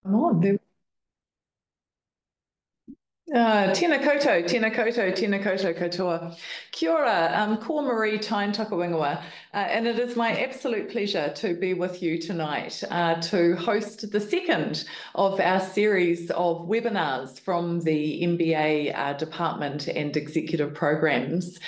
Come on, tēnā koutou, tēnā koutou, tēnā koutou katoa. Kia ora, ko Maree, Thyne Takawingawa, and it is my absolute pleasure to be with you tonight to host the second of our series of webinars from the MBA Department and Executive Programs.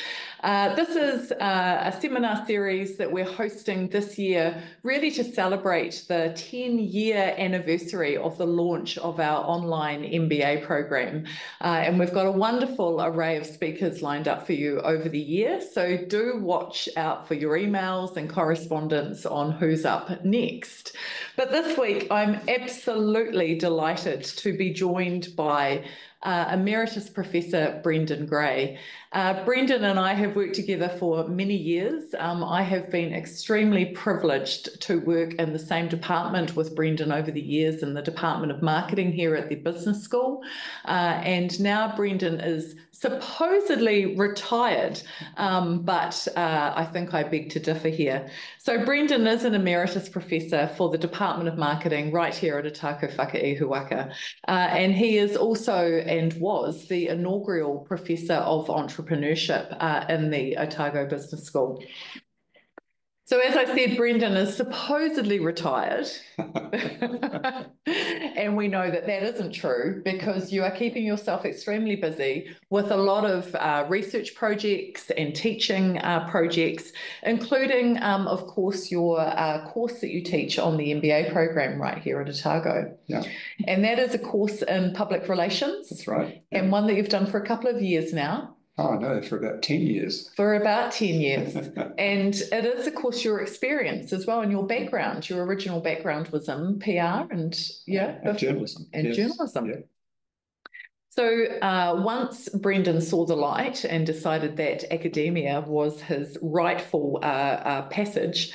This is a seminar series that we're hosting this year, really to celebrate the 10-year anniversary of the launch of our online MBA program. And we've got a wonderful array of speakers lined up for you over the year. So do watch out for your emails and correspondence on who's up next. But this week, I'm absolutely delighted to be joined by Emeritus Professor Brendan Gray. Brendan and I have worked together for many years. I have been extremely privileged to work in the same department with Brendan over the years in the Department of Marketing here at the Business School. And now Brendan is supposedly retired, but I think I beg to differ here. So Brendan is an Emeritus Professor for the Department of Marketing right here at Otago Whakaihuaka. And he is also and was the inaugural Professor of Entrepreneurship in the Otago Business School. So as I said, Brendan is supposedly retired. And we know that that isn't true because you are keeping yourself extremely busy with a lot of research projects and teaching projects, including, of course, your course that you teach on the MBA program right here at Otago. Yeah. And that is a course in public relations. That's right. Yeah. And one that you've done for a couple of years now. Oh, no, for about 10 years. For about 10 years. And it is, of course, your experience as well and your background. Your original background was in PR and journalism. And yes. journalism. Yeah. So once Brendan saw the light and decided that academia was his rightful passage,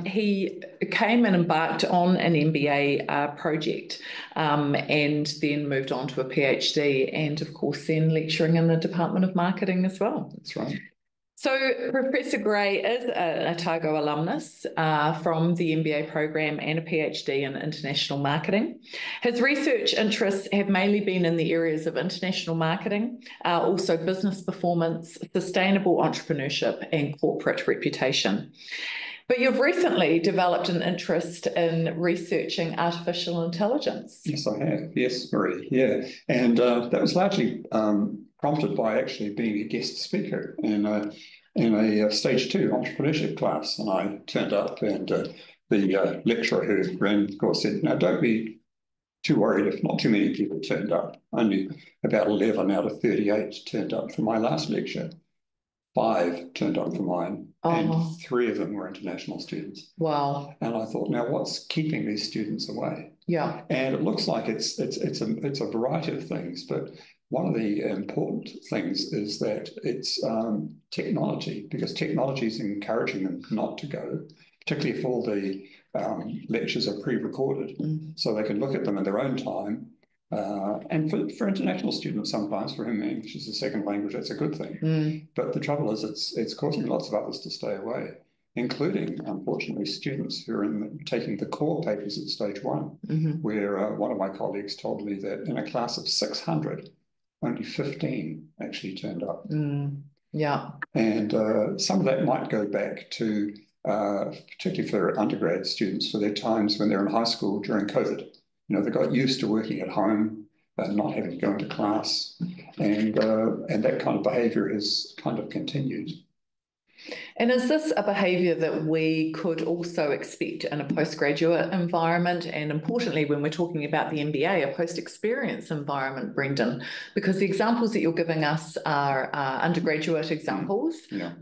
he came and embarked on an MBA project and then moved on to a PhD and, of course, then lecturing in the Department of Marketing as well. That's right. So Professor Gray is an Otago alumnus from the MBA program and a PhD in international marketing. His research interests have mainly been in the areas of international marketing, also business performance, sustainable entrepreneurship and corporate reputation. But you've recently developed an interest in researching artificial intelligence. Yes, I have. Yes, Maree. Yeah. And that was largely prompted by actually being a guest speaker in a stage 2 entrepreneurship class. And I turned up and the lecturer who ran the course said, "No, don't be too worried if not too many people turned up. Only about 11 out of 38 turned up for my last lecture. 5 turned up for mine, and 3 of them were international students." Wow. And I thought, now what's keeping these students away? Yeah. And it looks like it's a variety of things, but one of the important things is that it's technology, because technology is encouraging them not to go, particularly if all the lectures are pre-recorded, so they can look at them in their own time. And for international students, sometimes for whom English is a second language, that's a good thing. But the trouble is, it's causing lots of others to stay away, including, unfortunately, students who are taking the core papers at stage 1, where one of my colleagues told me that in a class of 600, only 15 actually turned up. Yeah. And some of that might go back to, particularly for undergrad students, for their times when they're in high school during COVID. You know, they got used to working at home and not having to go into class, and that kind of behaviour has kind of continued. And is this a behaviour that we could also expect in a postgraduate environment, and importantly, when we're talking about the MBA, a post-experience environment, Brendan? Because the examples that you're giving us are undergraduate examples,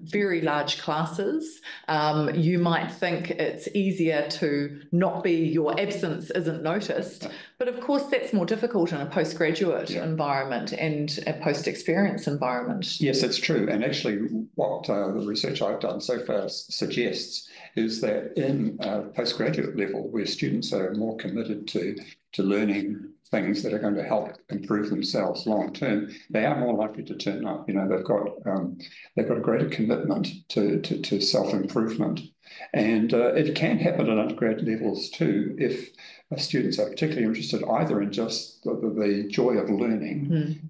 very large classes. You might think it's easier to not be, your absence isn't noticed, but of course that's more difficult in a postgraduate environment and a post-experience environment. Yes, that's true. And actually what the research I've done so far suggests is that in postgraduate level, where students are more committed to learning things that are going to help improve themselves long term, they are more likely to turn up. You know, they've got a greater commitment to self-improvement. And it can happen at undergrad levels too if students are particularly interested either in just the joy of learning,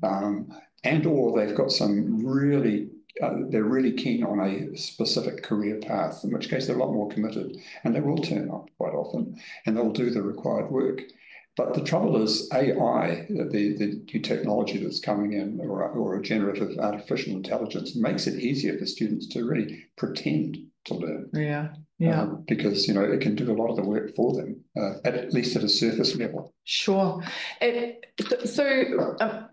and or they've got some really they're really keen on a specific career path, in which case they're a lot more committed, and they will turn up quite often, and they'll do the required work. But the trouble is AI, the new technology that's coming in, or generative artificial intelligence, makes it easier for students to really pretend to learn. Yeah. Because, it can do a lot of the work for them, at least at a surface level. Sure.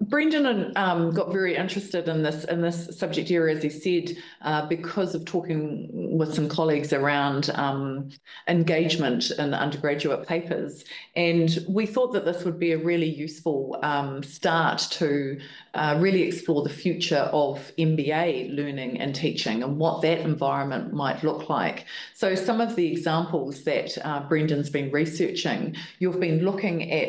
Brendan got very interested in this subject area, as he said, because of talking with some colleagues around engagement in the undergraduate papers. And we thought that this would be a really useful start to really explore the future of MBA learning and teaching and what that environment might look like. So some of the examples that Brendan's been researching, you've been looking at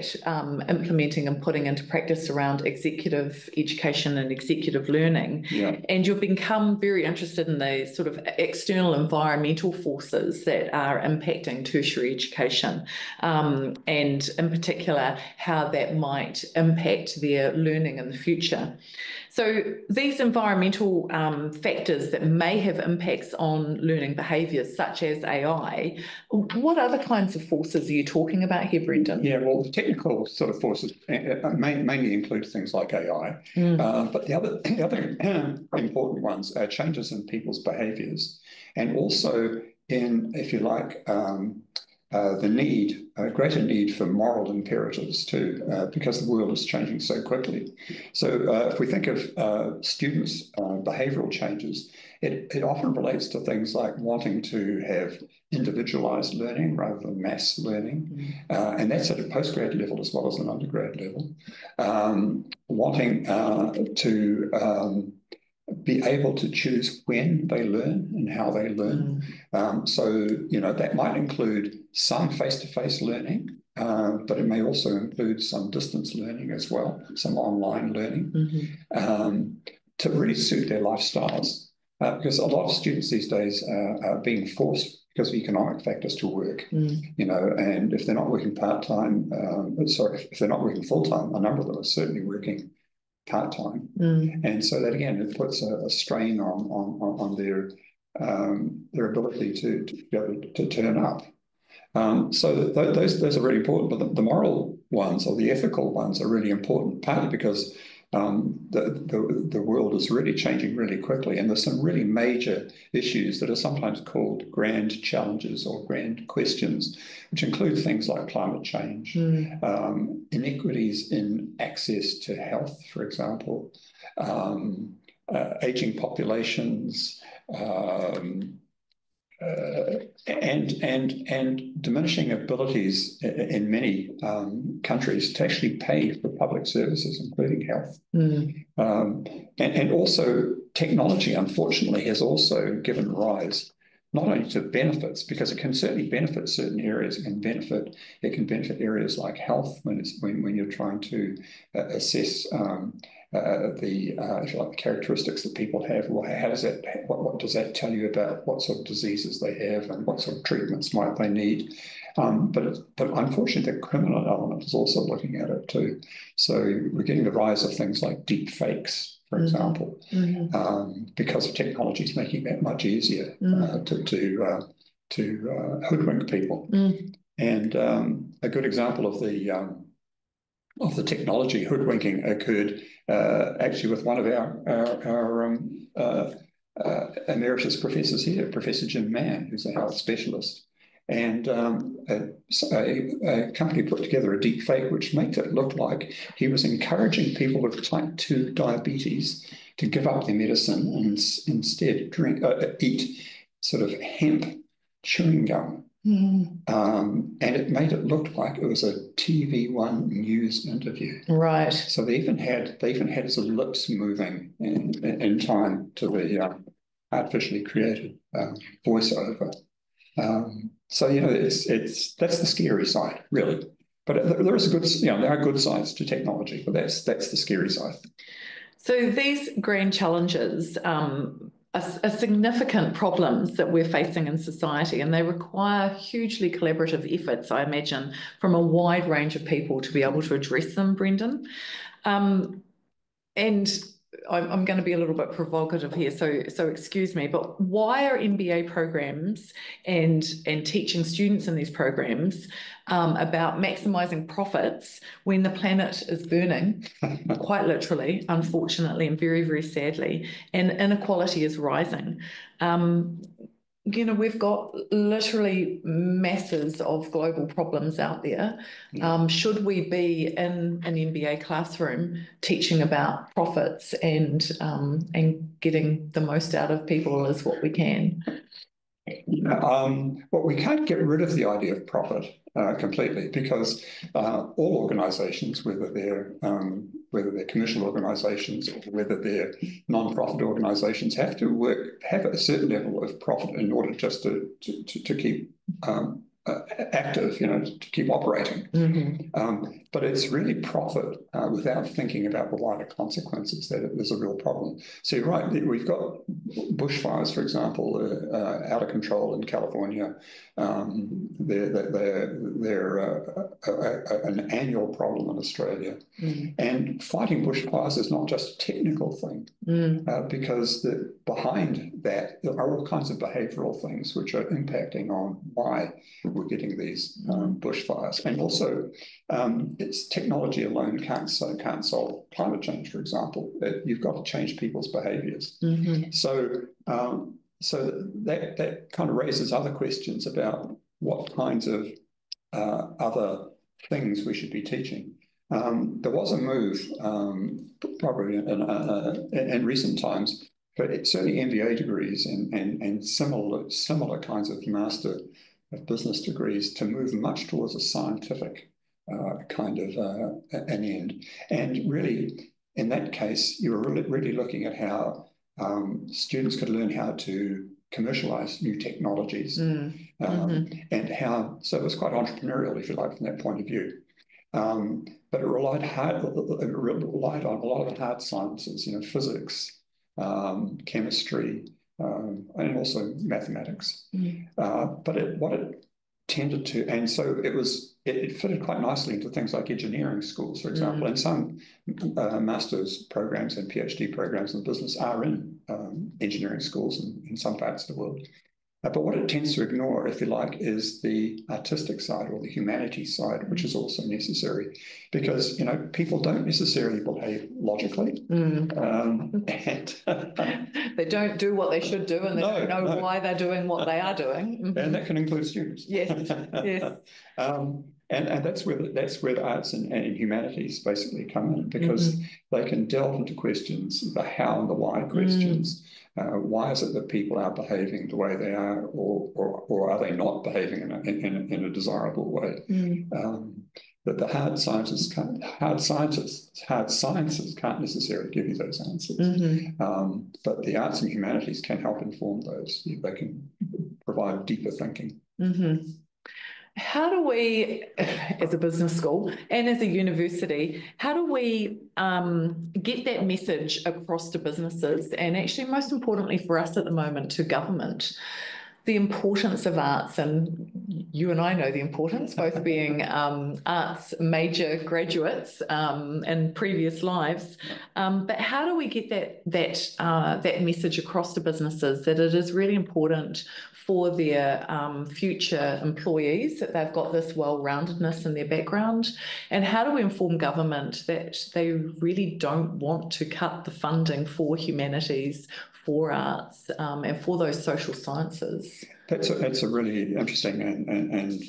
implementing and putting into practice around executive education and executive learning. Yeah. And you've become very interested in the sort of external environmental forces that are impacting tertiary education, and in particular, how that might impact their learning in the future. So these environmental factors that may have impacts on learning behaviours, such as AI, what other kinds of forces are you talking about here, Brendan? Yeah, well, the technical sort of forces mainly include things like AI, but the other important ones are changes in people's behaviours, and also in, if you like, the greater need for moral imperatives too, because the world is changing so quickly. So if we think of students' behavioural changes, it often relates to things like wanting to have individualised learning rather than mass learning, and that's at a postgrad level as well as an undergrad level. Wanting to be able to choose when they learn and how they learn. So, that might include some face-to-face learning, but it may also include some distance learning as well, some online learning, to really suit their lifestyles. Because a lot of students these days are being forced because of economic factors to work, and if they're not working part-time, if they're not working full-time, a number of them are certainly working part-time, and so that again it puts a strain on their ability to be able to turn up. So those are really important, but the moral ones or the ethical ones are really important, partly because the world is really changing really quickly, and there's some really major issues that are sometimes called grand challenges or grand questions, which include things like climate change, inequities in access to health, for example, aging populations, and diminishing abilities in many countries to actually pay for public services, including health. And also technology, unfortunately, has also given rise not only to benefits, because it can certainly benefit certain areas. It can benefit areas like health when you're trying to assess if you like, the characteristics that people have. Well, what does that tell you about what sort of diseases they have and what sort of treatments might they need? But unfortunately, the criminal element is also looking at it too. So we're getting the rise of things like deep fakes, for example, because of technologies making that much easier to hoodwink people. And a good example of the technology hoodwinking occurred actually with one of our emeritus professors here, Professor Jim Mann, who's a health specialist. And a company put together a deep fake which makes it look like he was encouraging people with type 2 diabetes to give up their medicine and instead eat sort of hemp chewing gum. And it made it look like it was a TV1 news interview. Right. So they even had his lips moving in time to the artificially created voiceover. So that's the scary side, really. But there are good sides to technology, but that's the scary side. So these grand challenges are significant problems that we're facing in society, and they require hugely collaborative efforts, I imagine, from a wide range of people to be able to address them, Brendan. And I'm going to be a little bit provocative here, so excuse me, but why are MBA programs and teaching students in these programs about maximising profits when the planet is burning, quite literally, unfortunately, and very, very sadly, and inequality is rising? You know, we've got literally masses of global problems out there. Yeah. Should we be in an MBA classroom teaching about profits and getting the most out of people as what we can? Well, we can't get rid of the idea of profit completely, because all organisations, whether they're commercial organisations or whether they're non-profit organisations, have a certain level of profit in order just to keep active, you know, to keep operating. But it's really profit without thinking about the wider consequences that is a real problem. So you're right, we've got bushfires, for example, out of control in California. They're an annual problem in Australia. And fighting bushfires is not just a technical thing, because behind that there are all kinds of behavioural things which are impacting on why we're getting these bushfires. And also, it's technology alone can't solve climate change, for example. You've got to change people's behaviours. So that kind of raises other questions about what kinds of other things we should be teaching. There was a move, probably in recent times, but certainly MBA degrees and similar kinds of Master of Business degrees to move much towards a scientific kind of an end. And really, in that case, you were really looking at how students could learn how to commercialize new technologies, and how, so it was quite entrepreneurial, if you like, from that point of view. But it relied on a lot of the hard sciences, you know, physics, chemistry, and also mathematics. But what it tended to, and so it fitted quite nicely into things like engineering schools, for example, and some master's programs and PhD programs in business are in engineering schools in some parts of the world. But what it tends to ignore, if you like, is the artistic side or the humanities side, which is also necessary, because, you know, people don't necessarily behave logically. And they don't do what they should do, and they don't know why they're doing what they are doing. And that can include students. Yes, yes. And that's where the arts and humanities basically come in, because they can delve into questions, the how and the why questions. Why is it that people are behaving the way they are, or are they not behaving in a desirable way? That the hard sciences can't necessarily give you those answers. But the arts and humanities can help inform those. They can provide deeper thinking. How do we, as a business school and as a university, how do we get that message across to businesses, and actually most importantly for us at the moment to government, the importance of arts? And you and I know the importance, both being arts major graduates in previous lives. But how do we get that message across to businesses that it is really important for their future employees, that they've got this well-roundedness in their background? And how do we inform government that they really don't want to cut the funding for humanities, for arts, and for those social sciences? That's a really interesting and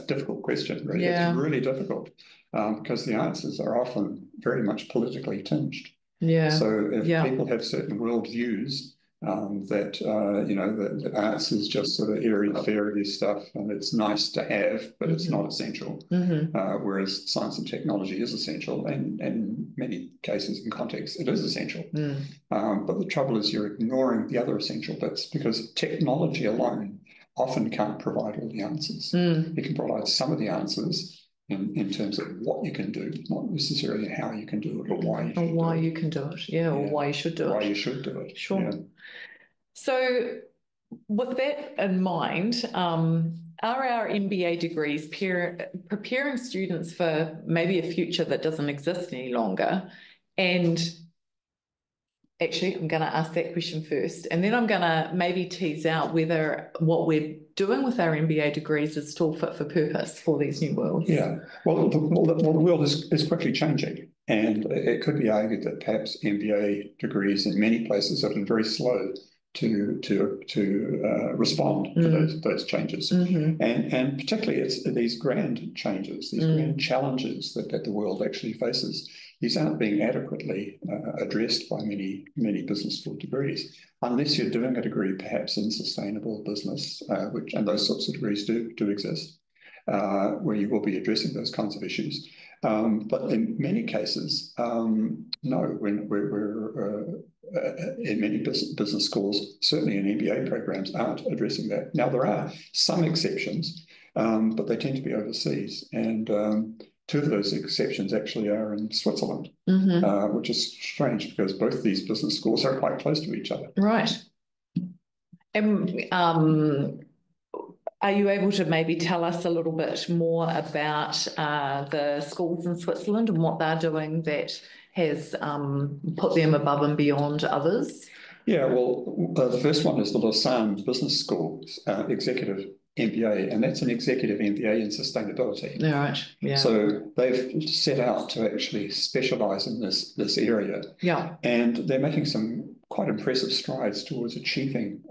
difficult question. Really. Yeah. It's really difficult because the answers are often very much politically tinged. Yeah. So if people have certain worldviews, that the arts is just sort of airy-fairy stuff, and it's nice to have, but it's not essential. Whereas science and technology is essential, and in many cases and contexts, it is essential. But the trouble is you're ignoring the other essential bits, because technology alone often can't provide all the answers. It can provide some of the answers in terms of what you can do, not necessarily how you can do it, or why you can do it. Or why you should do it. Why you should do it. Sure. Yeah. So with that in mind, are our MBA degrees preparing students for maybe a future that doesn't exist any longer? And actually, I'm going to ask that question first, and then I'm going to maybe tease out whether what we're doing with our MBA degrees is still fit for purpose for these new worlds. Yeah, well, the world is quickly changing, and it could be argued that perhaps MBA degrees in many places have been very slow to respond to those changes, and particularly it's these grand changes, these grand challenges that the world actually faces. These aren't being adequately addressed by many business school degrees, unless you're doing a degree perhaps in sustainable business, and those sorts of degrees do exist, where you will be addressing those kinds of issues. But in many cases, no, when we're in many business schools, certainly in MBA programs, aren't addressing that. Now, there are some exceptions, but they tend to be overseas. And two of those exceptions actually are in Switzerland, which is strange because both these business schools are quite close to each other. Right. And are you able to maybe tell us a little bit more about the schools in Switzerland and what they're doing that has put them above and beyond others? Yeah, well, the first one is the Lausanne Business School Executive MBA, and that's an executive MBA in sustainability. Yeah, right. Yeah. So they've set out to actually specialize in this area. Yeah. And they're making some quite impressive strides towards achieving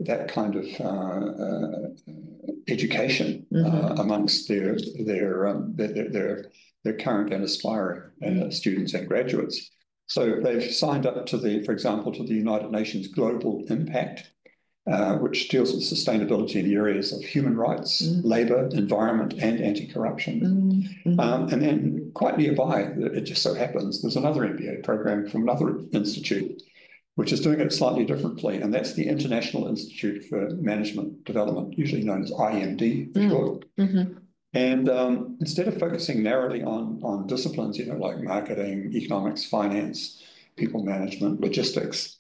that kind of education amongst their current and aspiring students and graduates. So they've signed up to for example, to the United Nations Global Impact, which deals with sustainability in the areas of human rights, labour, environment, and anti-corruption. And then quite nearby, it just so happens, there's another MBA program from another institute, which is doing it slightly differently, and that's the International Institute for Management Development, usually known as IMD for short. And instead of focusing narrowly on disciplines, like marketing, economics, finance, people management, logistics,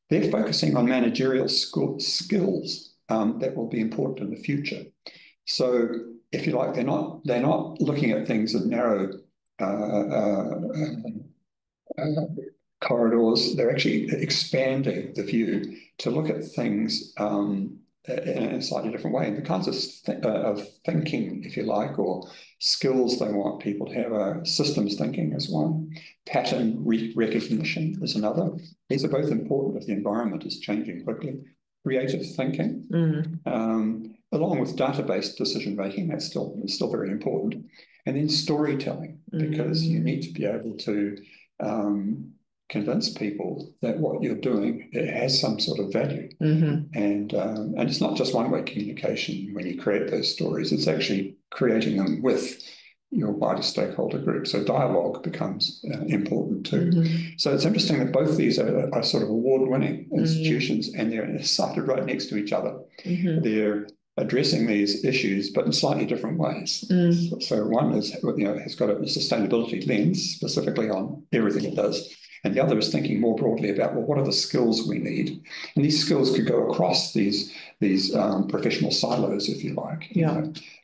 they're focusing on managerial skills that will be important in the future. So, if you like, they're not looking at things in narrow corridors. They're actually expanding the view to look at things in a slightly different way. And the kinds of thinking, if you like, or skills they want people to have are systems thinking is one, pattern recognition is another. These are both important if the environment is changing quickly. Creative thinking, along with database decision making, that's still very important. And then storytelling, because you need to be able to convince people that what you're doing, it has some sort of value. And it's not just one-way communication when you create those stories, it's actually creating them with your wider stakeholder group. So dialogue becomes important too. So it's interesting that both these are sort of award-winning institutions, and they're sited right next to each other. They're addressing these issues, but in slightly different ways. So one is, has got a sustainability lens specifically on everything it does. And the other is thinking more broadly about, well, what are the skills we need? And these skills could go across these professional silos, if you like.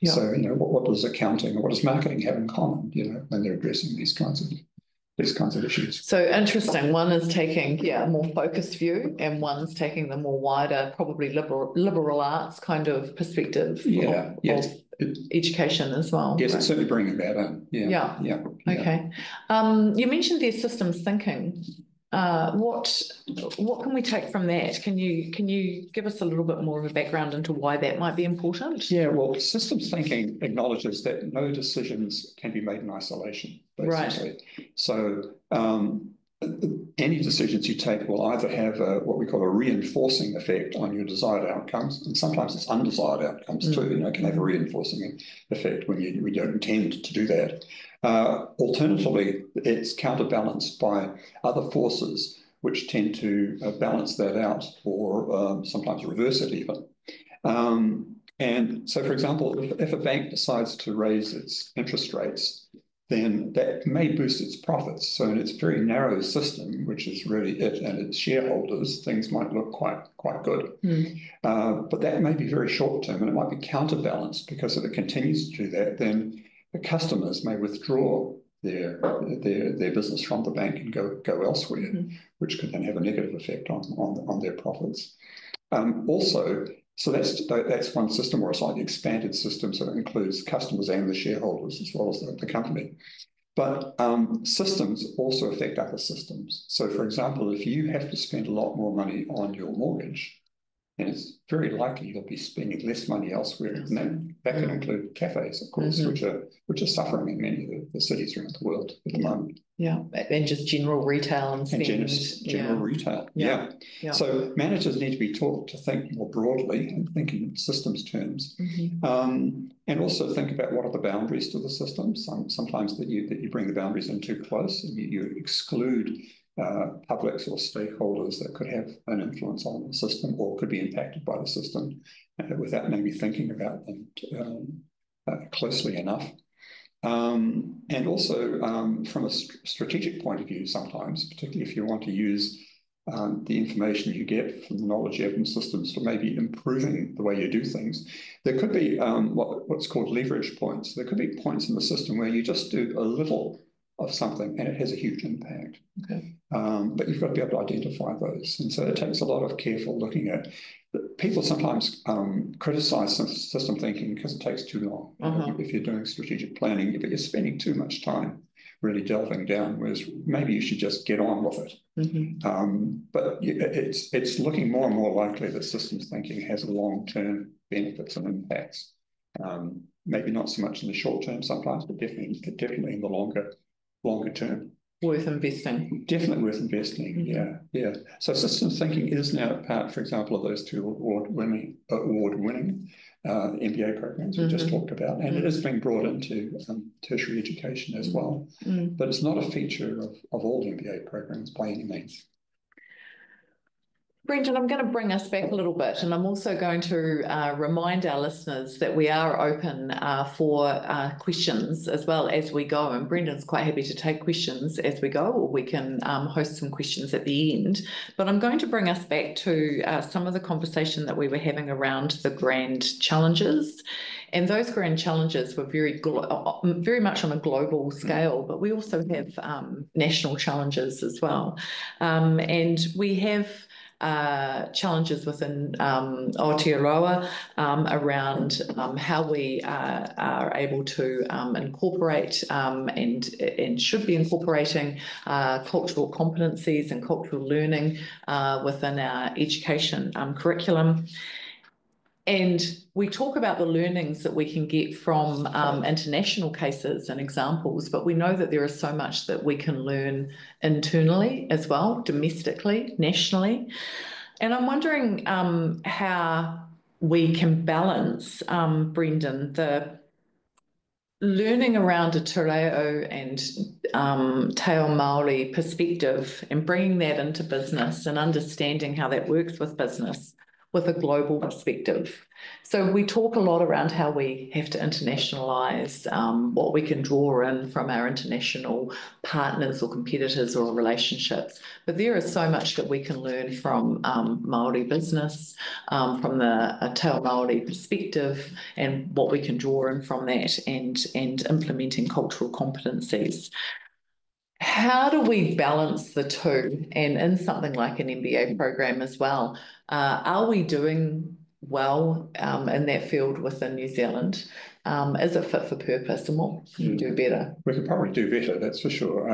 So, what does accounting or what does marketing have in common, when they're addressing these kinds of issues? So interesting. One is taking, a more focused view, and one's taking the more wider, probably liberal arts kind of perspective of education as well. Yes, right? It's certainly bringing that in. Okay. You mentioned their systems thinking. What can we take from that? Can you give us a little bit more of a background into why that might be important? Yeah, well, systems thinking acknowledges that no decisions can be made in isolation, basically. Right. So any decisions you take will either have what we call a reinforcing effect on your desired outcomes, and sometimes it's undesired outcomes too. It can have a reinforcing effect when you don't intend to do that. Alternatively, it's counterbalanced by other forces which tend to balance that out, or sometimes reverse it even. And so, for example, if a bank decides to raise its interest rates, then that may boost its profits. So in its very narrow system, which is really it and its shareholders, things might look quite good. But that may be very short term, and it might be counterbalanced, because if it continues to do that, then the customers may withdraw their business from the bank and go elsewhere, which could then have a negative effect on their profits. Also, so that's one system, or a slightly expanded system, so it includes customers and the shareholders as well as the company. But systems also affect other systems. So, for example, if you have to spend a lot more money on your mortgage, then it's very likely you'll be spending less money elsewhere. And that can include cafes, of course, which are suffering in many of the cities around the world at the moment. Yeah, and just general retail and spend. General retail, yeah. So managers need to be taught to think more broadly and think in systems terms, and also think about what are the boundaries to the system. Sometimes that you bring the boundaries in too close, and you exclude publics or stakeholders that could have an influence on the system or could be impacted by the system without maybe thinking about them closely enough. And also from a strategic point of view, sometimes, particularly if you want to use the information you get from the knowledge you have in systems for maybe improving the way you do things, there could be what's called leverage points. There could be points in the system where you just do a little of something and it has a huge impact. But you've got to be able to identify those. And so it takes a lot of careful looking at. People sometimes criticize system thinking because it takes too long. If you're doing strategic planning, but you're spending too much time really delving down, whereas maybe you should just get on with it. But it's looking more and more likely that systems thinking has long-term benefits and impacts. Maybe not so much in the short term sometimes, but definitely in the longer term. Worth investing. Definitely worth investing, yeah. So systems thinking is now part, for example, of those two award-winning MBA programs we just talked about, and it is being brought into tertiary education as well. But it's not a feature of all MBA programs by any means. Brendan, I'm going to bring us back a little bit, and I'm also going to remind our listeners that we are open for questions as well as we go. And Brendan's quite happy to take questions as we go, or we can host some questions at the end. But I'm going to bring us back to some of the conversation that we were having around the grand challenges. And those grand challenges were very much on a global scale, but we also have national challenges as well. And we have challenges within Aotearoa around how we are able to incorporate and should be incorporating cultural competencies and cultural learning within our education curriculum. And we talk about the learnings that we can get from international cases and examples, but we know that there is so much that we can learn internally as well, domestically, nationally. And I'm wondering how we can balance, Brendan, the learning around a te reo and te ao Māori perspective and bringing that into business and understanding how that works with business with a global perspective. So we talk a lot around how we have to internationalise what we can draw in from our international partners or competitors or relationships. But there is so much that we can learn from Māori business, from the te ao Māori perspective, and what we can draw in from that and implementing cultural competencies. How do we balance the two? And in something like an MBA program as well, are we doing well in that field within New Zealand? Is it fit for purpose, and what can we do better? We could probably do better, that's for sure.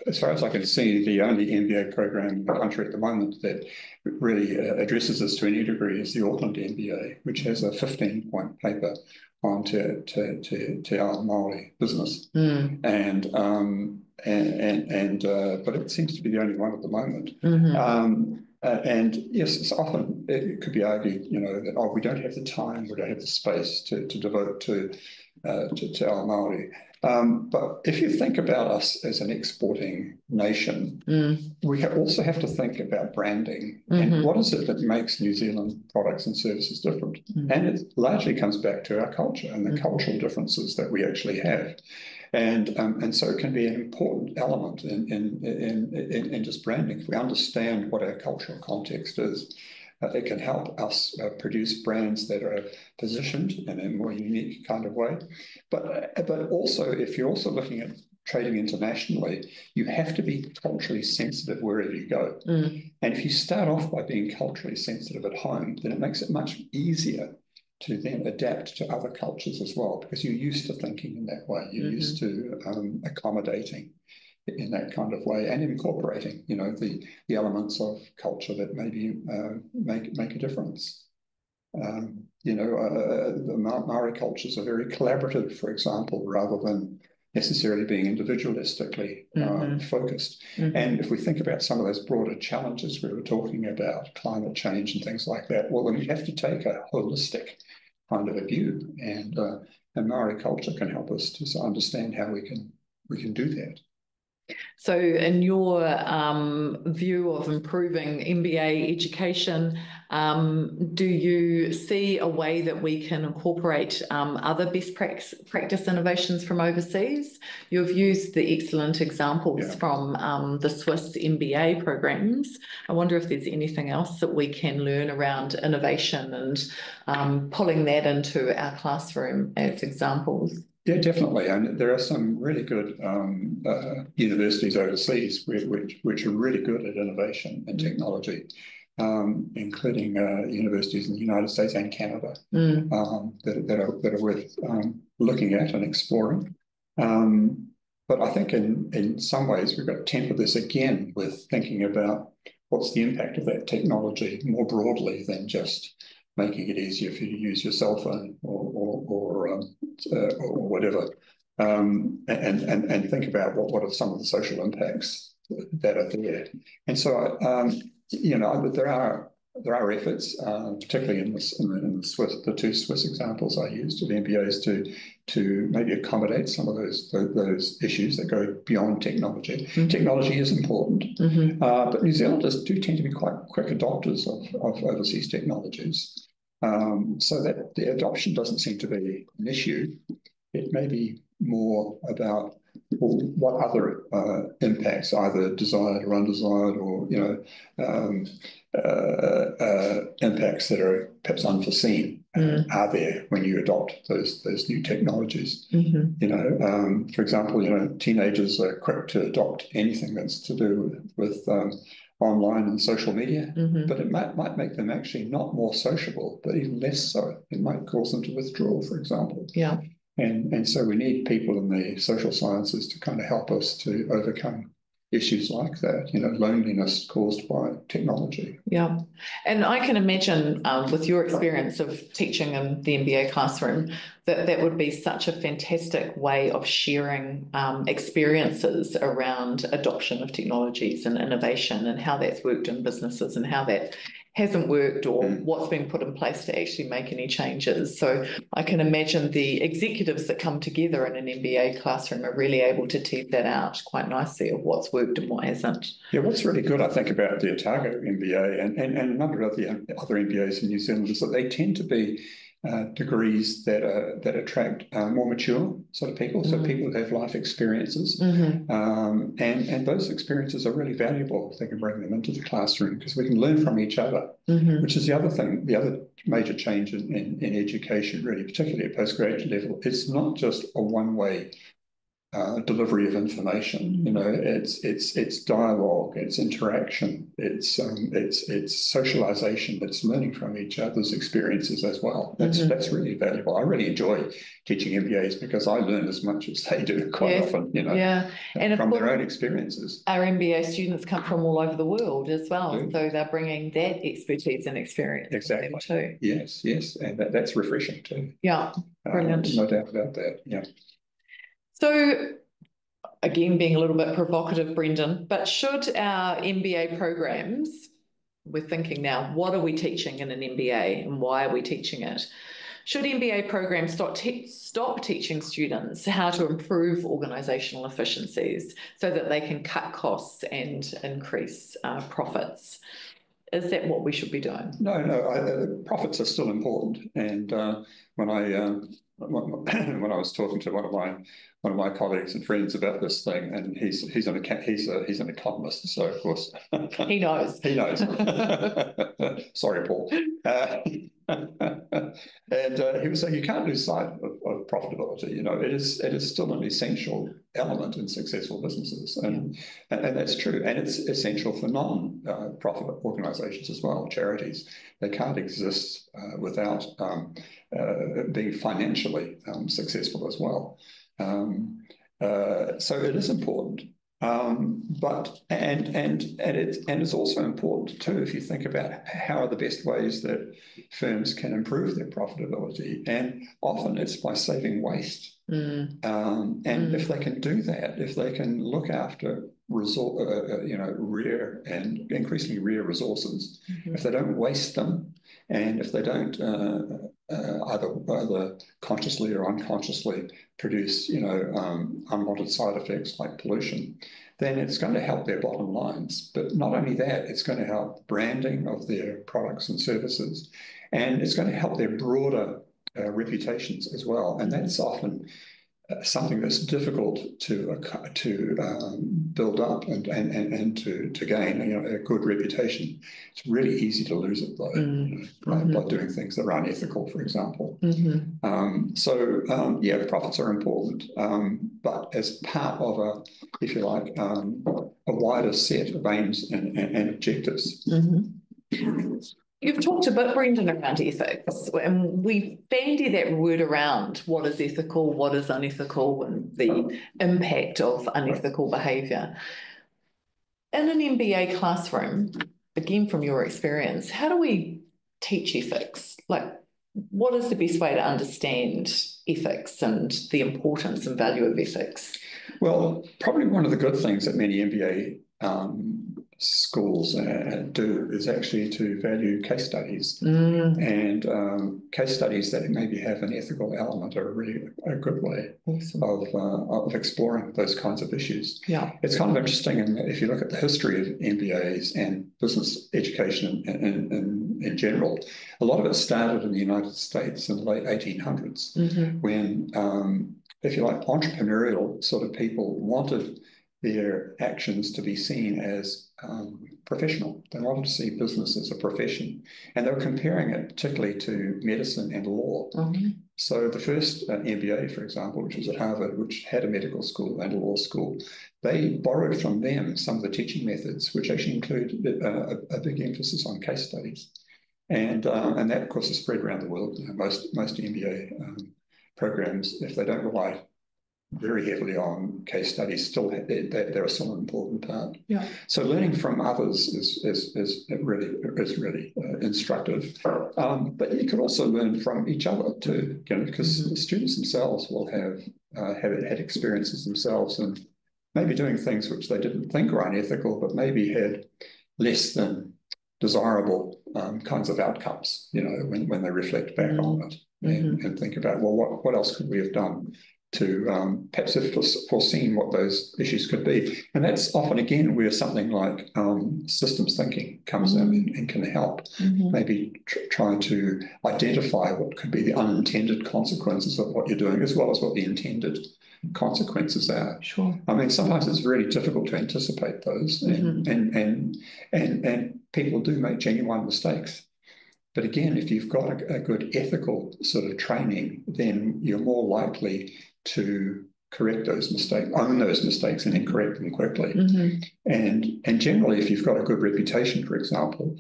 As far as I can see, the only MBA program in the country at the moment that really addresses this to any degree is the Auckland MBA, which has a 15-point paper on te ao Māori business. But it seems to be the only one at the moment. And yes, it's often it could be argued, that we don't have the time, we don't have the space to devote to te ao Māori. But if you think about us as an exporting nation, we also have to think about branding and what is it that makes New Zealand products and services different. And it largely comes back to our culture and the cultural differences that we actually have. And so it can be an important element in just branding. If we understand what our cultural context is, it can help us produce brands that are positioned in a more unique kind of way. But also, if you're also looking at trading internationally, you have to be culturally sensitive wherever you go. And if you start off by being culturally sensitive at home, then it makes it much easier to then adapt to other cultures as well, because you're used to thinking in that way. You're used to accommodating in that kind of way and incorporating, the elements of culture that maybe make a difference. The Maree cultures are very collaborative, for example, rather than necessarily being individualistically focused. And if we think about some of those broader challenges we were talking about, climate change and things like that, well, then we have to take a holistic kind of a view, and Maree culture can help us to understand how we can do that. So in your view of improving MBA education, do you see a way that we can incorporate other best practice innovations from overseas? You've used the excellent examples from the Swiss MBA programs. I wonder if there's anything else that we can learn around innovation and pulling that into our classroom as examples. Yeah, definitely. And there are some really good universities overseas which are really good at innovation and technology, including universities in the United States and Canada that are worth looking at and exploring. But I think in some ways we've got to temper this again with thinking about what's the impact of that technology more broadly than just making it easier for you to use your cell phone or whatever, and think about what are some of the social impacts that are there. And so, there are efforts, particularly in the two Swiss examples I used of MBAs to maybe accommodate some of those issues that go beyond technology. Technology is important, but New Zealanders do tend to be quite quick adopters of overseas technologies, so that the adoption doesn't seem to be an issue. It may be more about what other impacts, either desired or undesired, or impacts that are perhaps unforeseen, are there when you adopt those new technologies. For example, teenagers are quick to adopt anything that's to do with online and social media, but it might make them actually not more sociable, but even less so. It might cause them to withdraw, for example. Yeah. And so we need people in the social sciences to kind of help us to overcome issues like that, loneliness caused by technology. Yeah. And I can imagine with your experience of teaching in the MBA classroom, that would be such a fantastic way of sharing experiences around adoption of technologies and innovation and how that's worked in businesses and how that hasn't worked, or what's been put in place to actually make any changes. So I can imagine the executives that come together in an MBA classroom are really able to tease that out quite nicely of what's worked and what hasn't. Yeah, what's really good, I think, about the Otago MBA and a number of the other MBAs in New Zealand is that they tend to be degrees that attract more mature sort of people, so people who have life experiences, and those experiences are really valuable if they can bring them into the classroom, because we can learn from each other, which is the other thing, the other major change in education, really, particularly at postgraduate level. It's not just a one-way delivery of information. It's dialogue, it's interaction, it's socialization, it's learning from each other's experiences as well. That's really valuable. I really enjoy teaching MBAs because I learn as much as they do quite often, and from their own experiences. Our MBA students come from all over the world as well, so they're bringing that expertise and experience exactly with them too. Yes, and that's refreshing too. Yeah, brilliant. No doubt about that. Yeah. So, again, being a little bit provocative, Brendan, but should our MBA programs, we're thinking now, what are we teaching in an MBA and why are we teaching it? Should MBA programs stop teaching students how to improve organisational efficiencies so that they can cut costs and increase profits? Is that what we should be doing? No, profits are still important. And when I when I was talking to one of my colleagues and friends about this thing, and he's an economist, so of course he knows. He knows. Sorry, Paul. And he was saying you can't lose sight of profitability. You know, it is still an essential element in successful businesses, and that's true. And it's essential for non-profit organisations as well, charities. They can't exist without being financially successful as well. So it is important. But it's also important too if you think about how are the best ways that firms can improve their profitability, and often it's by saving waste. If they can do that, if they can look after rare and increasingly rare resources, if they don't waste them, and if they don't either consciously or unconsciously produce unwanted side effects like pollution, then it's going to help their bottom lines. But not only that, it's going to help branding of their products and services, and it's going to help their broader reputations as well. And that's often something that's difficult to build up and to gain a good reputation. It's really easy to lose it though, by doing things that are unethical, for example. Profits are important, but as part of if you like, a wider set of aims and objectives. You've talked a bit, Brendan, around ethics, and we bandy that word around what is ethical, what is unethical, and the impact of unethical behaviour. In an MBA classroom, again, from your experience, how do we teach ethics? Like, what is the best way to understand ethics and the importance and value of ethics? Well, probably one of the good things that many MBA schools do is actually to value case studies, and case studies that maybe have an ethical element are really a good way of exploring those kinds of issues. It's kind of interesting, and if you look at the history of MBAs and business education in general, a lot of it started in the United States in the late 1800s, when if you like, entrepreneurial sort of people wanted their actions to be seen as professional. They wanted to see business as a profession, and they were comparing it particularly to medicine and law. So the first MBA, for example, which was at Harvard, which had a medical school and a law school, they borrowed from them some of the teaching methods, which actually include a big emphasis on case studies. And that, of course, is spread around the world. Most MBA programs, if they don't rely very heavily on case studies, they're still an important part. So learning from others is really instructive. But you can also learn from each other too, because the students themselves will have had experiences themselves and maybe doing things which they didn't think were unethical, but maybe had less than desirable kinds of outcomes. When they reflect back on it and think about, well, what else could we have done to perhaps have foreseen what those issues could be. And that's often, again, where something like systems thinking comes in and can help. Maybe try to identify what could be the unintended consequences of what you're doing, as well as what the intended consequences are. I mean, sometimes it's really difficult to anticipate those, and people do make genuine mistakes. But again, if you've got a good ethical sort of training, then you're more likely to correct those mistakes, own those mistakes, and then correct them quickly. And generally, if you've got a good reputation, for example,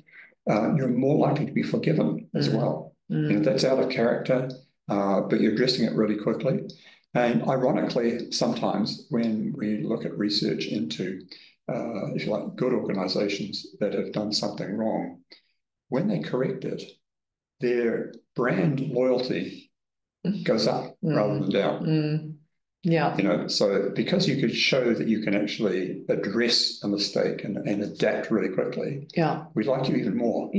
you're more likely to be forgiven as well. That's out of character, but you're addressing it really quickly. And ironically, sometimes when we look at research into, if you like, good organizations that have done something wrong, when they correct it, their brand loyalty goes up rather than down. So because you could show that you can actually address a mistake and adapt really quickly, we like you even more.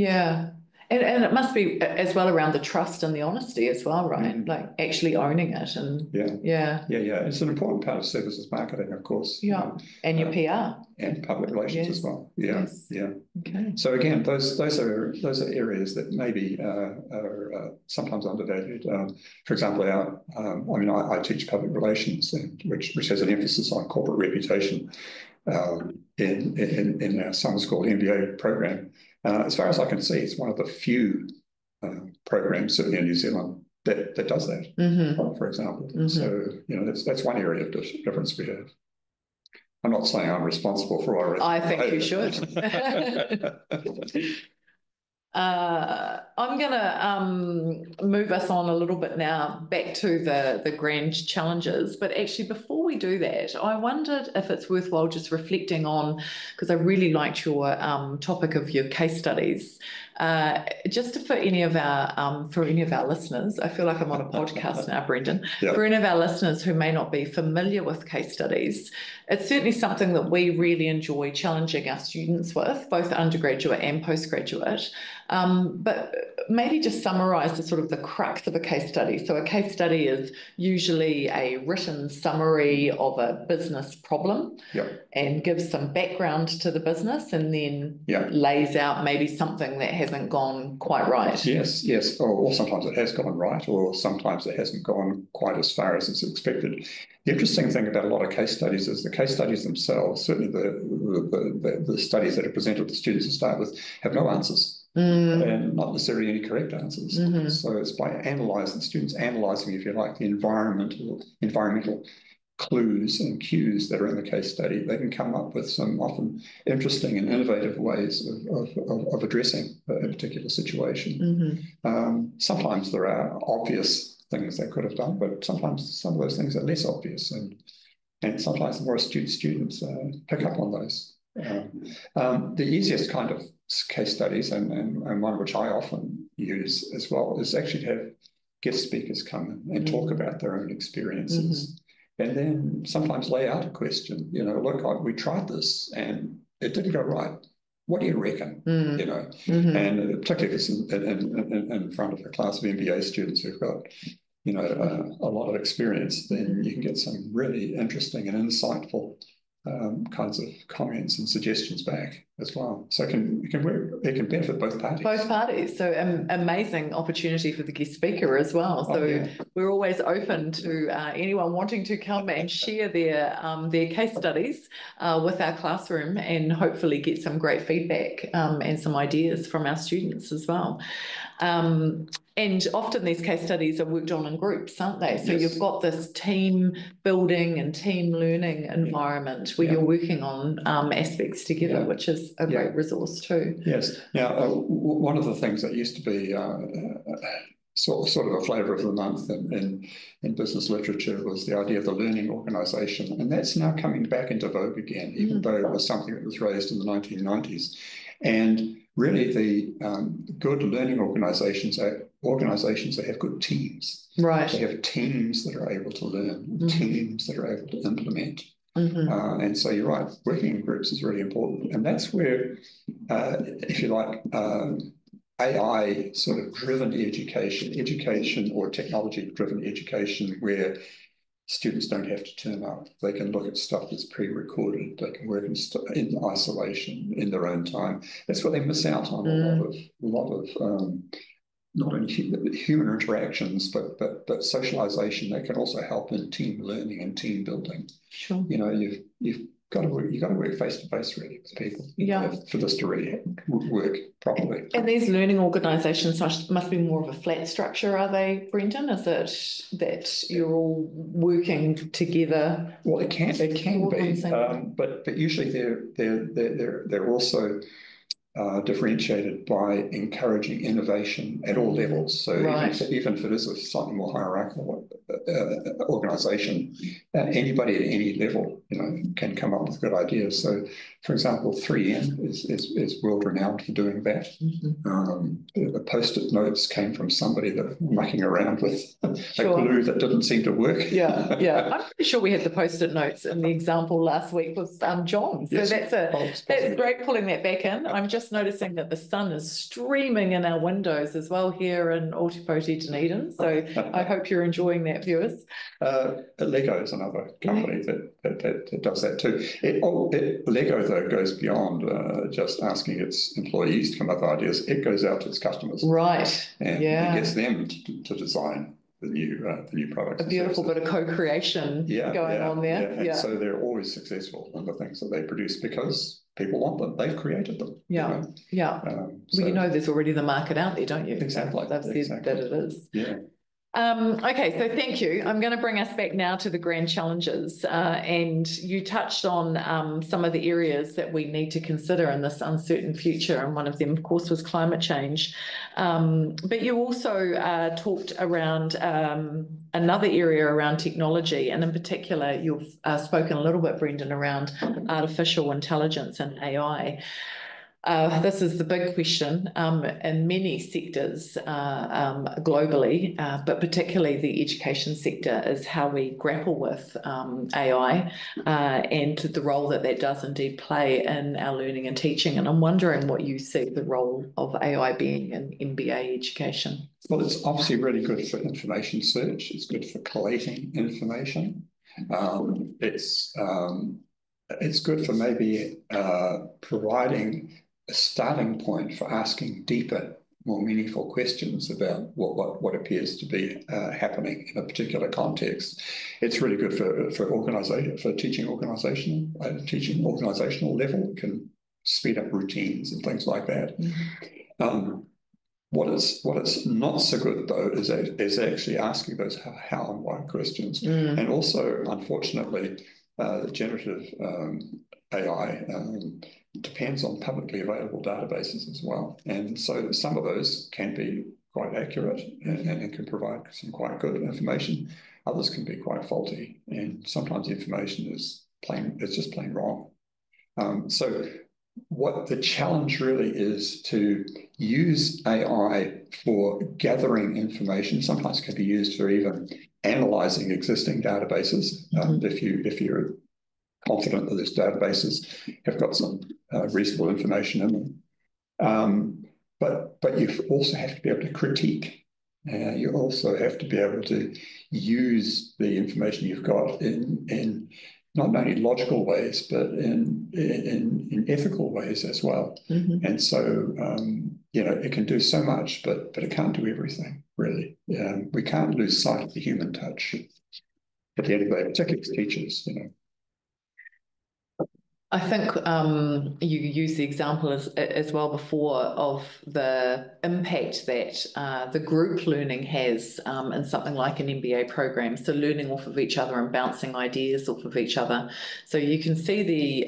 And it must be as well around the trust and the honesty as well, right? Mm. Like actually owning it and yeah. It's an important part of services marketing, of course. Yeah, and your PR and public relations as well. Okay. So again, those are areas that maybe are sometimes undervalued. For example, I teach public relations, which has an emphasis on corporate reputation in our summer school MBA program. As far as I can see, it's one of the few programs, certainly in New Zealand, that does that, for example. So, that's one area of difference we have. I'm not saying I'm responsible for our I think you should. I'm going to move us on a little bit now back to the grand challenges. But actually, before we do that, I wondered if it's worthwhile just reflecting on, because I really liked your topic of your case studies. Just for any of our listeners, I feel like I'm on a podcast now, Brendan. Yep. For any of our listeners who may not be familiar with case studies, it's certainly something that we really enjoy challenging our students with, both undergraduate and postgraduate. But maybe just summarise the crux of a case study. So a case study is usually a written summary of a business problem and gives some background to the business and then lays out maybe something that hasn't gone quite right. Yes. Or sometimes it has gone right, or sometimes it hasn't gone quite as far as it's expected. The interesting thing about a lot of case studies is the case studies themselves, certainly the studies that are presented to students to start with, have no answers. And not necessarily any correct answers. So it's by students analysing, if you like, the environmental clues and cues that are in the case study, they can come up with some often interesting and innovative ways of addressing a particular situation. Sometimes there are obvious things they could have done, but sometimes some of those things are less obvious, and sometimes the more astute students pick up on those. The easiest kind of case studies, and one which I often use as well, is actually to have guest speakers come in and talk about their own experiences, and then sometimes lay out a question. Look, we tried this and it didn't go right. What do you reckon? And particularly this in front of a class of MBA students who've got a lot of experience, then you can get some really interesting and insightful kinds of comments and suggestions back as well. So it can benefit both parties. Both parties. So amazing opportunity for the guest speaker as well. So we're always open to anyone wanting to come and share their case studies with our classroom, and hopefully get some great feedback and some ideas from our students as well. And often these case studies are worked on in groups, aren't they? So you've got this team building and team learning environment where you're working on aspects together, which is a great resource too. Yes. Now, one of the things that used to be sort of a flavour of the month in business literature was the idea of the learning organisation, and that's now coming back into vogue again, even though it was something that was raised in the 1990s. And really, the good learning organisations are organisations that have good teams. Right. They have teams that are able to learn, teams that are able to implement. And so you're right, working in groups is really important. And that's where, if you like, AI sort of driven education or technology driven education, where students don't have to turn up. They can look at stuff that's pre-recorded. They can work in isolation in their own time. That's where they miss out on a lot of not only human interactions, but socialization. That can also help in team learning and team building. Sure. You've got to work face to face really with people. For this to really work properly. And these learning organisations must be more of a flat structure, are they, Brendan? Is it that you're all working together? Well, it can be, but usually they're also differentiated by encouraging innovation at all levels. So even if it is a slightly more hierarchical organisation, anybody at any level, can come up with good ideas. So, for example, 3M is world renowned for doing that. The post-it notes came from somebody that was mucking around with a glue that didn't seem to work. I'm pretty sure we had the post-it notes in the example last week with John. So that's great pulling that back in. I'm just just noticing that the sun is streaming in our windows as well here in Ōtepoti, Dunedin. So I hope you're enjoying that, viewers. Lego is another company that does that too. Lego, though, goes beyond just asking its employees to come up with ideas. It goes out to its customers. Right. And it gets them to design the new products. A beautiful bit of co-creation going on there. And so they're always successful in the things that they produce because people want them. They've created them. Well, you know there's already the market out there, don't you? Exactly. They've said that it is. Yeah. Okay, so thank you. I'm going to bring us back now to the grand challenges. And you touched on some of the areas that we need to consider in this uncertain future. And one of them, of course, was climate change. But you also talked around another area around technology. And in particular, you've spoken a little bit, Brendan, around artificial intelligence and AI. This is the big question in many sectors globally, but particularly the education sector, is how we grapple with AI and the role that that does indeed play in our learning and teaching. And I'm wondering what you see the role of AI being in MBA education. Well, it's obviously really good for information search. It's good for collating information. It's good for maybe providing a starting point for asking deeper, more meaningful questions about what appears to be happening in a particular context. It's really good for teaching organizational level. It can speed up routines and things like that. Mm-hmm. What is not so good, though, is actually asking those how and why questions. Mm. And also, unfortunately, generative AI depends on publicly available databases as well. And so some of those can be quite accurate and can provide some quite good information. Others can be quite faulty. And sometimes the information is just plain wrong. So what the challenge really is to use AI for gathering information. Sometimes it can be used for even analyzing existing databases. Mm-hmm. If you're confident that these databases have got some reasonable information in them. But you also have to be able to critique. You also have to be able to use the information you've got in not only logical ways, but in ethical ways as well. Mm-hmm. And so, it can do so much, but it can't do everything, really. We can't lose sight of the human touch at the end of the day, particularly as teachers, I think you used the example as well before of the impact that the group learning has in something like an MBA program. So learning off of each other and bouncing ideas off of each other. So you can see the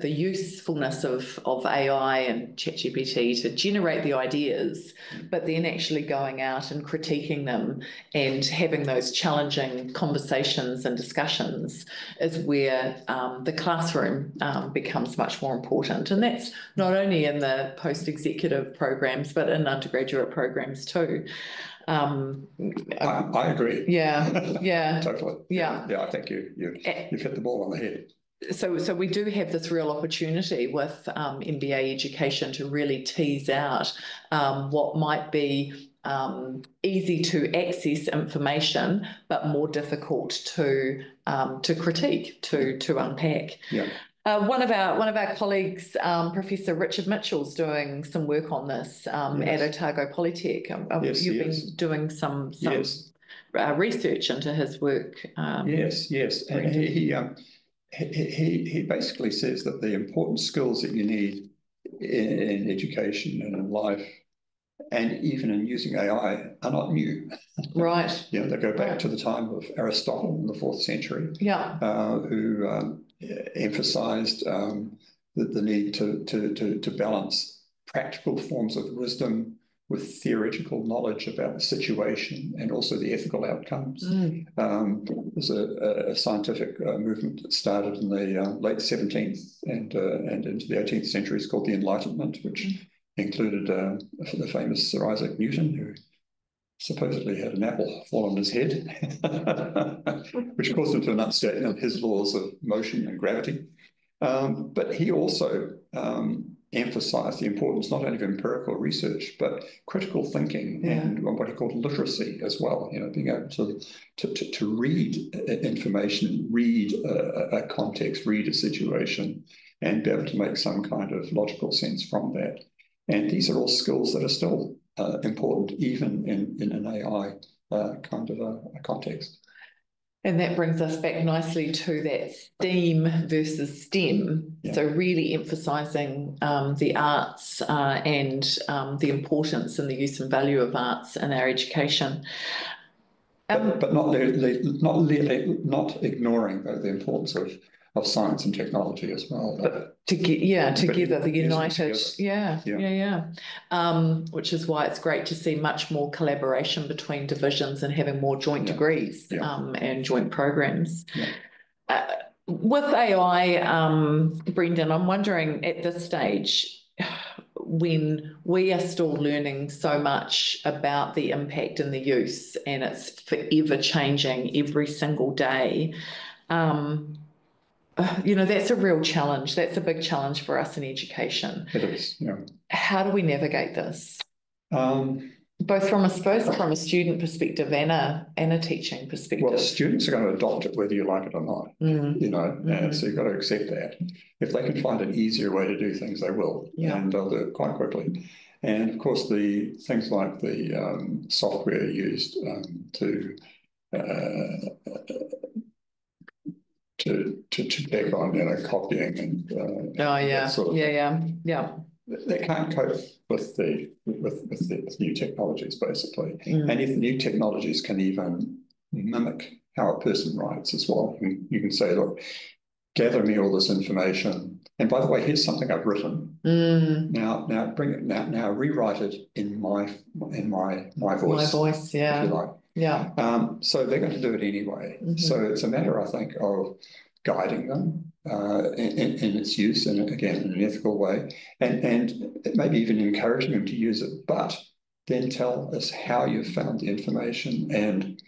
usefulness of AI and ChatGPT to generate the ideas, but then actually going out and critiquing them and having those challenging conversations and discussions is where the classroom becomes much more important. And that's not only in the post-executive programs, but in undergraduate programs too. I agree. Yeah. Totally. Yeah. I think you've hit the ball on the head. So we do have this real opportunity with MBA education to really tease out what might be easy to access information, but more difficult to critique, to unpack. Yeah. One of our colleagues, Professor Richard Mitchell's doing some work on this at Otago Polytech. You've been doing some research into his work. Yes. And he basically says that the important skills that you need in education and in life, and even in using AI, are not new. Right. They go back to the time of Aristotle in the 4th century, who emphasized the need to balance practical forms of wisdom with theoretical knowledge about the situation and also the ethical outcomes. There's a scientific movement that started in the late 17th and into the 18th centuries called the Enlightenment, which included the famous Sir Isaac Newton, who supposedly had an apple fall on his head, which caused him to enunciate his laws of motion and gravity. But he also emphasise the importance not only of empirical research, but critical thinking and what he called literacy as well. You know, being able to read information, read a context, read a situation, and be able to make some kind of logical sense from that. And these are all skills that are still important, even in an AI kind of a context. And that brings us back nicely to that STEAM versus STEM. Yeah. So really emphasising the arts and the importance and the use and value of arts in our education. But not ignoring the importance of science and technology as well. But together, the united, which is why it's great to see much more collaboration between divisions and having more joint degrees and joint programs. Yeah. With AI, Brendan, I'm wondering at this stage, when we are still learning so much about the impact and the use, and it's forever changing every single day, you know, that's a real challenge. That's a big challenge for us in education. It is, yeah. How do we navigate this? Both from a student perspective and a teaching perspective. Well, students are going to adopt it whether you like it or not, you know, and so you've got to accept that. If they can find an easier way to do things, they will, and they'll do it quite quickly. And of course, the things like the software used to check on, you know, copying and that sort of thing. They can't cope with the new technologies, basically. And if the new technologies can even mimic how a person writes as well, you can say, look, gather me all this information, and by the way, here's something I've written. Now bring it now rewrite it in my voice. My voice, if you like. Yeah. So they're going to do it anyway. So it's a matter, I think, of guiding them in its use, and again, in an ethical way, and maybe even encouraging them to use it, but then tell us how you've found the information and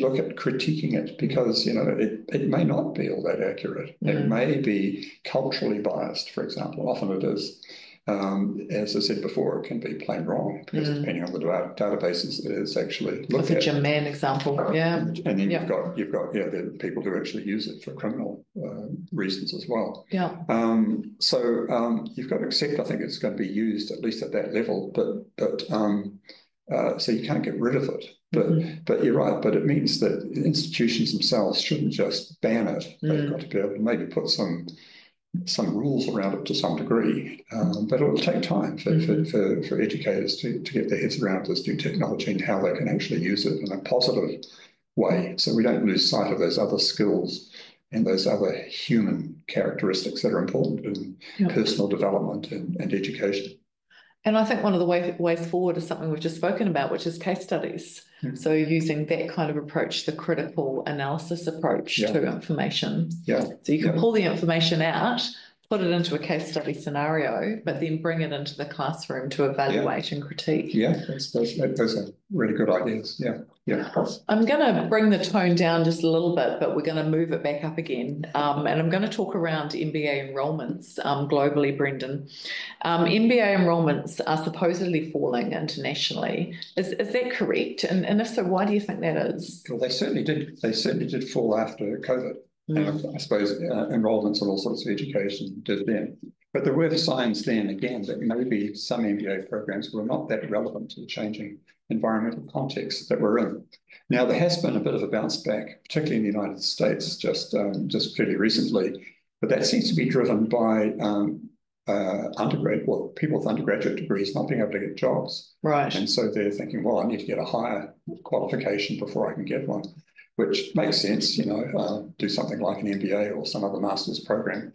look at critiquing it, because, you know, it may not be all that accurate. It may be culturally biased, for example. Often it is. As I said before, it can be plain wrong, because depending on the databases it is actually looked at. The Jim Mann example, and then you've got the people who actually use it for criminal reasons as well. So you've got to accept, I think, it's going to be used at least at that level, but so you can't get rid of it. But you're right. But it means that institutions themselves shouldn't just ban it. They've got to be able to maybe put some rules around it to some degree, but it will take time for educators to get their heads around this new technology and how they can actually use it in a positive way, so we don't lose sight of those other skills and those other human characteristics that are important in personal development and education. And I think one of the ways forward is something we've just spoken about, which is case studies. So using that kind of approach, the critical analysis approach to information. So you can pull the information out, put it into a case study scenario, but then bring it into the classroom to evaluate and critique. Those are really good ideas. I'm going to bring the tone down just a little bit, but we're going to move it back up again. And I'm going to talk around MBA enrolments globally, Brendan. MBA enrolments are supposedly falling internationally. Is that correct? And if so, why do you think that is? Well, they certainly did. They certainly did fall after COVID. And I suppose enrolments and all sorts of education did then. But there were signs then, again, that maybe some MBA programs were not that relevant to the changing environmental context that we're in. Now, there has been a bit of a bounce back, particularly in the United States, just fairly recently, but that seems to be driven by people with undergraduate degrees not being able to get jobs. Right. And so they're thinking, well, I need to get a higher qualification before I can get one, which makes sense, you know, do something like an MBA or some other master's program.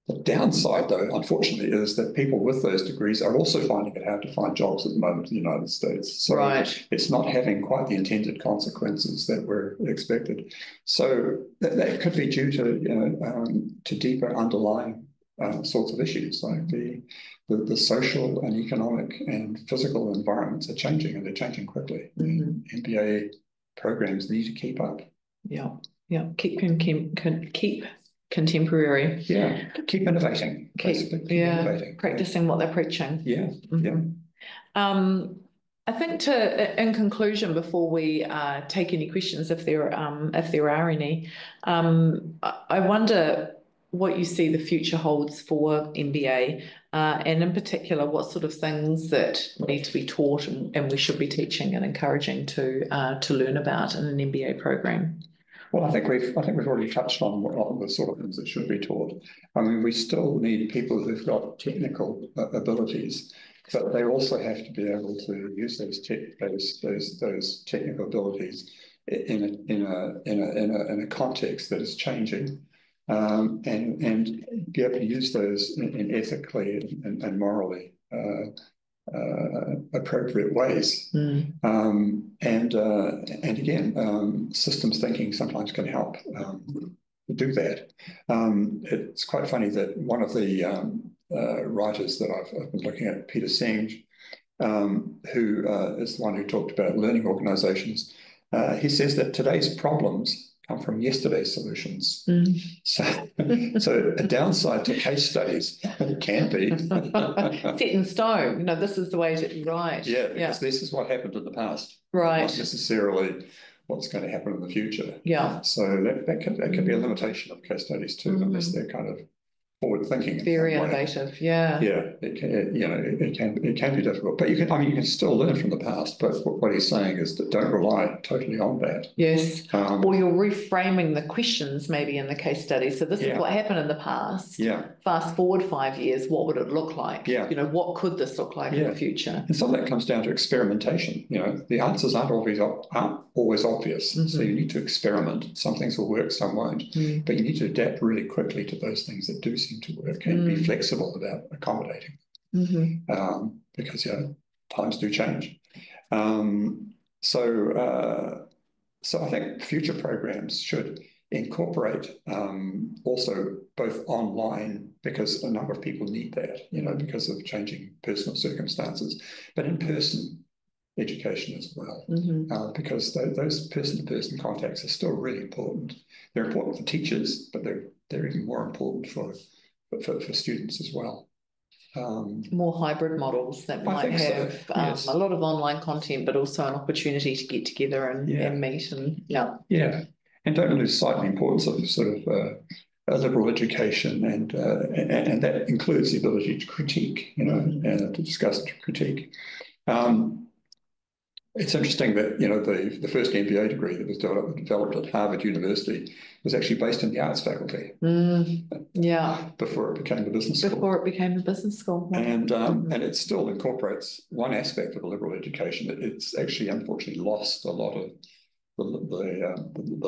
The downside, though, unfortunately, is that people with those degrees are also finding it hard to find jobs at the moment in the United States. So it's not having quite the intended consequences that were expected. So that could be due to, you know, to deeper underlying sorts of issues, like the social and economic and physical environments are changing, and they're changing quickly. And MBA programs need to keep up. Keep contemporary. Yeah, keep innovating. Keep innovating. Practicing what they're preaching. Yeah, I think in conclusion, before we take any questions, if there are any, I wonder what you see the future holds for MBA, and in particular, what sort of things that need to be taught and we should be teaching and encouraging to learn about in an MBA program. Well, I think we've already touched on the sort of things that should be taught. I mean, we still need people who've got technical abilities, but they also have to be able to use those technical abilities in a context that is changing, and be able to use those in ethically and morally appropriate ways. And again, systems thinking sometimes can help do that. It's quite funny that one of the writers that I've been looking at, Peter Senge, who is the one who talked about learning organizations, he says that today's problems come from yesterday's solutions. So a downside to case studies can be set in stone. You know, this is the way to right. Yeah, because this is what happened in the past, right? Not necessarily what's going to happen in the future. Yeah. So that can be a limitation of case studies too, unless they're kind of forward thinking. Very innovative. Yeah. Yeah. It can be difficult, but you can still learn from the past. But what he's saying is that don't rely totally on that. Yes. Or you're reframing the questions maybe in the case study. So this is what happened in the past. Yeah. Fast forward 5 years, what would it look like? Yeah. You know, what could this look like in the future? And some of that comes down to experimentation. You know, the answers aren't always obvious. So you need to experiment. Some things will work, some won't. But you need to adapt really quickly to those things that do seem to work and be flexible about accommodating. Because times do change. So I think future programs should incorporate also both online, because a number of people need that, because of changing personal circumstances, but in-person education as well, because those person-to-person contacts are still really important. They're important for teachers, but they're even more important for students as well. More hybrid models that might have a lot of online content, but also an opportunity to get together and meet and don't lose sight of the importance of sort of a liberal education, and that includes the ability to critique, and to discuss and critique. It's interesting that the first MBA degree that was developed at Harvard University was actually based in the arts faculty. Before it became the business school. And it still incorporates one aspect of a liberal education. It's actually unfortunately lost a lot of the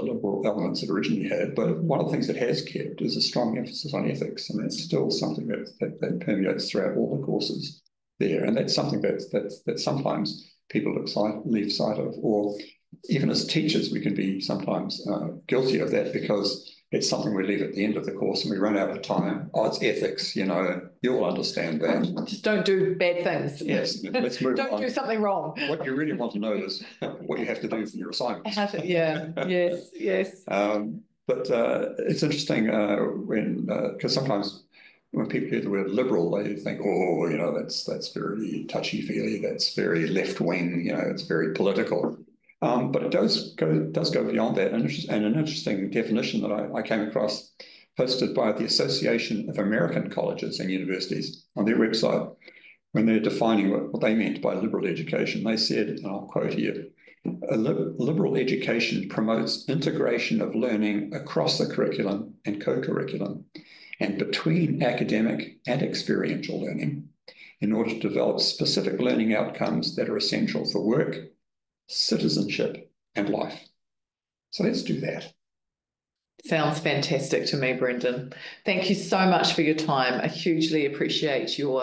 liberal elements it originally had. But one of the things it has kept is a strong emphasis on ethics, and that's still something that permeates throughout all the courses there. And that's something that sometimes people leave sight of, or even as teachers, we can be sometimes guilty of that, because it's something we leave at the end of the course and we run out of time. Oh, it's ethics, you'll understand that. Just don't do bad things. Yes, let's move on. Don't do something wrong. What you really want to know is what you have to do for your assignments. Yes. But it's interesting because sometimes when people hear the word liberal, they think, that's very touchy-feely, that's very left-wing, it's very political. But it does go beyond that. And an interesting definition that I came across, posted by the Association of American Colleges and Universities on their website, when they're defining what they meant by liberal education, they said, and I'll quote here, "A liberal education promotes integration of learning across the curriculum and co-curriculum, and between academic and experiential learning, in order to develop specific learning outcomes that are essential for work, citizenship, and life." So let's do that. Sounds fantastic to me, Brendan. Thank you so much for your time. I hugely appreciate your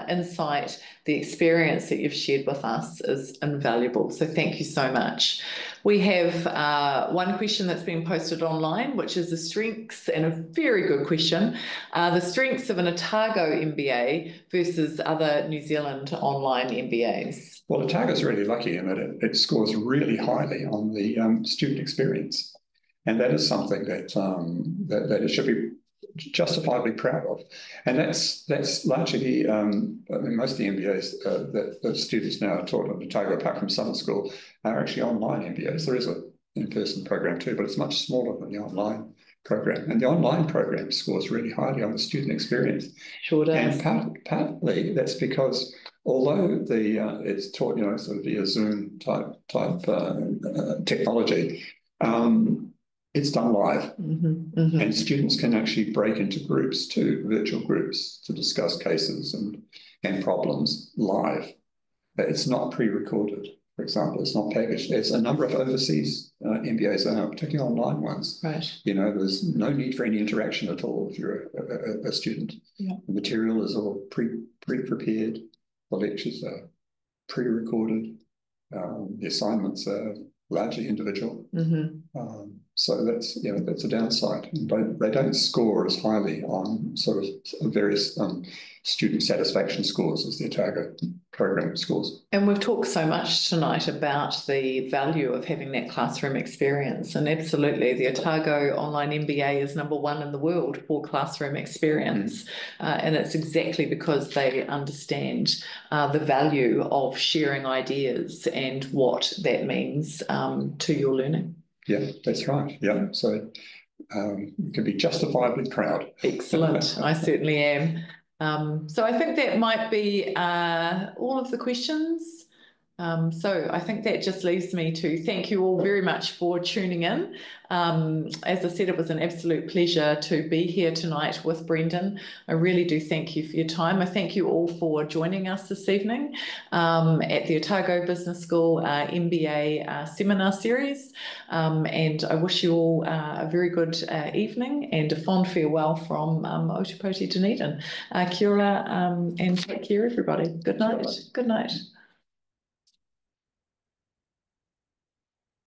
insight. The experience that you've shared with us is invaluable. So thank you so much. We have one question that's been posted online, which is the strengths, and a very good question, the strengths of an Otago MBA versus other New Zealand online MBAs. Well, Otago is really lucky in that it scores really highly on the student experience. And that is something that it should be justifiably proud of. And that's largely, I mean, most of the MBAs that students now are taught at Otago, apart from summer school, are actually online MBAs. There is an in-person program too, but it's much smaller than the online program. And the online program scores really highly on the student experience. Sure does. And partly that's because although it's taught, sort of via Zoom type technology, it's done live. And students can actually break into groups too, virtual groups, to discuss cases and problems live. It's not pre-recorded. For example, it's not packaged. There's a number of overseas MBAs, particularly online ones. Right. There's no need for any interaction at all if you're a student. Yeah. The material is all pre-prepared. The lectures are pre-recorded. The assignments are largely individual. So that's a downside. They don't score as highly on sort of various student satisfaction scores as the Otago program scores. And we've talked so much tonight about the value of having that classroom experience, and absolutely the Otago Online MBA is #1 in the world for classroom experience, and it's exactly because they understand the value of sharing ideas and what that means to your learning. Yeah, that's right. Yeah, so you can be justifiably proud. Excellent. I certainly am. So I think that might be all of the questions. So I think that just leaves me to thank you all very much for tuning in. As I said, it was an absolute pleasure to be here tonight with Brendan. I really do thank you for your time. I thank you all for joining us this evening at the Otago Business School MBA seminar series. And I wish you all a very good evening and a fond farewell from Otipoti Dunedin. Kia ora and take care, everybody. Good night. Good night.